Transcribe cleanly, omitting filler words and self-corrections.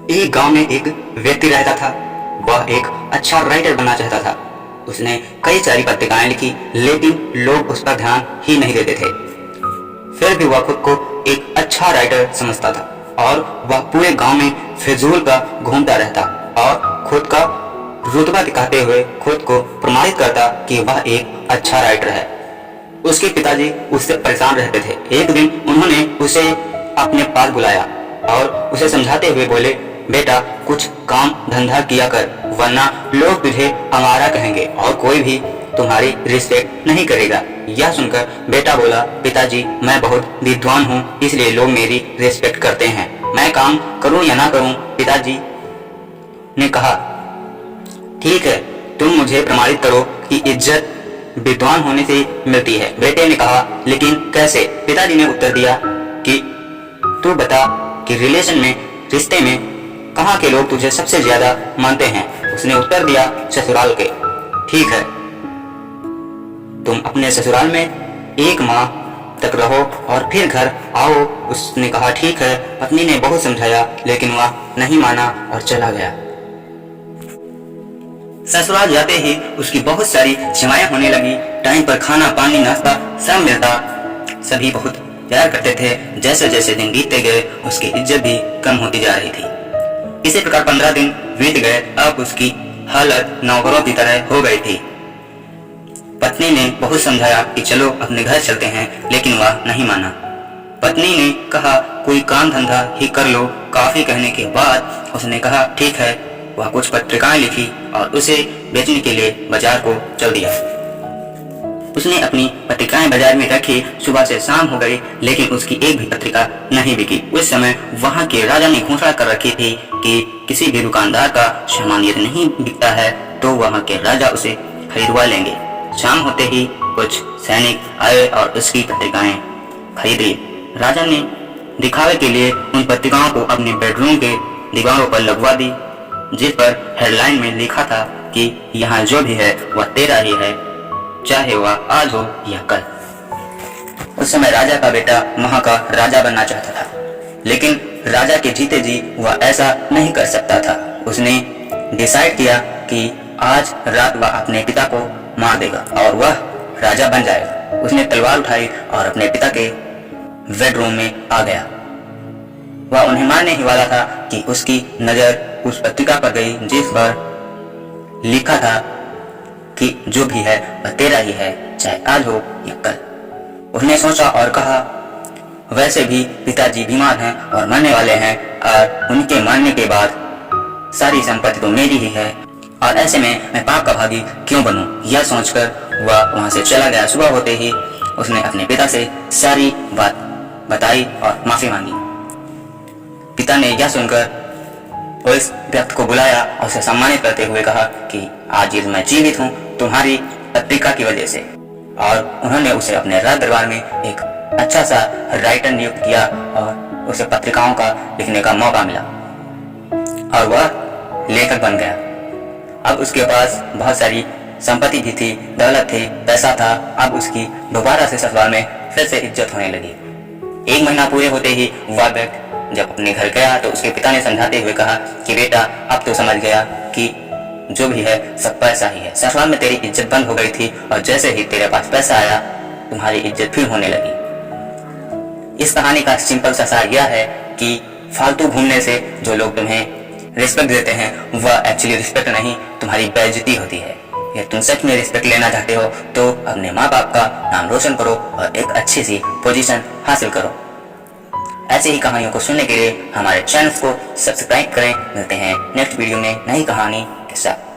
एक गांव में एक व्यक्ति रहता था। वह एक अच्छा राइटर बनना चाहता था। उसने कई सारी पत्रिकाएं लिखी, लेकिन लोग उस पर ध्यान ही नहीं देते थे। फिर भी वह खुद को एक अच्छा राइटर समझता था और वह पूरे गांव में फिजूल का घूमता रहता और खुद का रुतबा दिखाते हुए खुद को प्रमाणित करता कि वह एक अच्छा राइटर है। उसके पिताजी उससे परेशान रहते थे। एक दिन उन्होंने उसे अपने पास बुलाया और उसे समझाते हुए बोले, बेटा कुछ काम धंधा किया कर, वरना लोग तुझे आवारा कहेंगे और कोई भी तुम्हारी रिस्पेक्ट नहीं करेगा। यह सुनकर बेटा बोला, पिताजी मैं बहुत विद्वान हूँ, इसलिए लोग मेरी रिस्पेक्ट करते हैं। मैं काम करूँ या ना करूँ? पिताजी ने कहा, ठीक है, तुम मुझे प्रमाणित करो कि इज्जत विद्वान होने से मिलती है। बेटे ने कहा, लेकिन कैसे? पिताजी ने उत्तर दिया कि तू बता कि रिश्ते में कहाँ के लोग तुझे सबसे ज्यादा मानते हैं? उसने उत्तर दिया, ससुराल के। ठीक है, तुम अपने ससुराल में 1 माह तक रहो और फिर घर आओ। उसने कहा, ठीक है। पत्नी ने बहुत समझाया, लेकिन वह नहीं माना और चला गया। ससुराल जाते ही उसकी बहुत सारी सेवाएं होने लगी। टाइम पर खाना पानी नाश्ता सब मिलता। सभी बहुत प्यार करते थे। जैसे जैसे दिन बीतते गए उसकी इज्जत भी कम होती जा रही थी। इसी प्रकार 15 दिन बीत गए। अब उसकी हालत नौकरों की तरह हो गई थी। पत्नी ने बहुत समझाया कि चलो अपने घर चलते हैं, लेकिन वह नहीं माना। पत्नी ने कहा, कोई काम धंधा ही कर लो। काफी कहने के बाद उसने कहा, ठीक है। वह कुछ पत्रिकाएं लिखी और उसे बेचने के लिए बाजार को चल दिया। उसने अपनी पत्रिकाएं बाजार में रखी। सुबह से शाम हो गई, लेकिन उसकी एक भी पत्रिका नहीं बिकी। उस समय वहां के राजा ने घोषणा कर रखी थी कि किसी भी दुकानदार का सामान यदि नहीं बिकता है तो वहां के राजा उसे खरीदवा लेंगे। शाम होते ही कुछ सैनिक आए और उसकी पत्रिकाएं खरीद ली। राजा ने दिखावे के लिए उन पत्रिकाओं को अपने बेडरूम के दीवारों पर लगवा दी, जिस पर हेडलाइन में लिखा था कि यहाँ जो भी है वह तेरा ही है, चाहे वह आज हो या कल। उस समय राजा का बेटा वहां का राजा बनना चाहता था, लेकिन राजा के जीते जी वह ऐसा नहीं कर सकता था। उसने डिसाइड किया कि आज रात वह अपने पिता को मार देगा और वह राजा बन जाएगा। उसने तलवार उठाई और अपने पिता के बेडरूम में आ गया। वह उन्हें मारने ही वाला था कि उसकी नजर उस पत्रिका पर गई जिस पर लिखा था कि जो भी है वह तेरा ही है, चाहे आज हो या कल। उसने सोचा और कहा, वैसे भी पिताजी बीमार हैं और मरने वाले हैं और उनके मरने के बाद सारी संपत्ति तो मेरी ही है और ऐसे में मैं पाप का भागी क्यों बनूं? यह सोचकर वह वहां से चला गया। सुबह होते ही उसने अपने पिता से सारी बात बताई और माफी मांगी। पिता ने यह सुनकर उस व्यक्ति को बुलाया और उसे सम्मानित करते हुए कहा कि आज मैं जीवित हूँ तुम्हारी पत्रिका की वजह से। और उन्होंने उसे अपने राज दरबार में एक अच्छा सा राइटर नियुक्त किया और उसे पत्रिकाओं का लिखने का मौका मिला और वह लेखक बन गया। अब उसके पास बहुत सारी संपत्ति भी थी, दौलत थी, पैसा था। अब उसकी दोबारा से ससुराल में फिर से इज्जत होने लगी। 1 महीना पूरे होते ही वह व्यक्ति जब अपने घर गया तो उसके पिता ने समझाते हुए कहा कि बेटा अब तो समझ गया कि जो भी है सब पैसा ही है। ससुराल में तेरी इज्जत बंद हो गई थी और जैसे ही तेरे पास पैसा आया तुम्हारी इज्जत फिर होने लगी। इस कहानी का सिंपल सा सार यह है कि फालतू घूमने से जो लोग तुम्हें रिस्पेक्ट देते हैं वह एक्चुअली रिस्पेक्ट नहीं, तुम्हारी बेइज्जती होती है। यदि तुम सच में रिस्पेक्ट लेना चाहते हो तो अपने माँ बाप का नाम रोशन करो और एक अच्छी सी पोजीशन हासिल करो। ऐसे ही कहानियों को सुनने के लिए हमारे चैनल को सब्सक्राइब करें। मिलते हैं नेक्स्ट वीडियो में नई कहानी के साथ।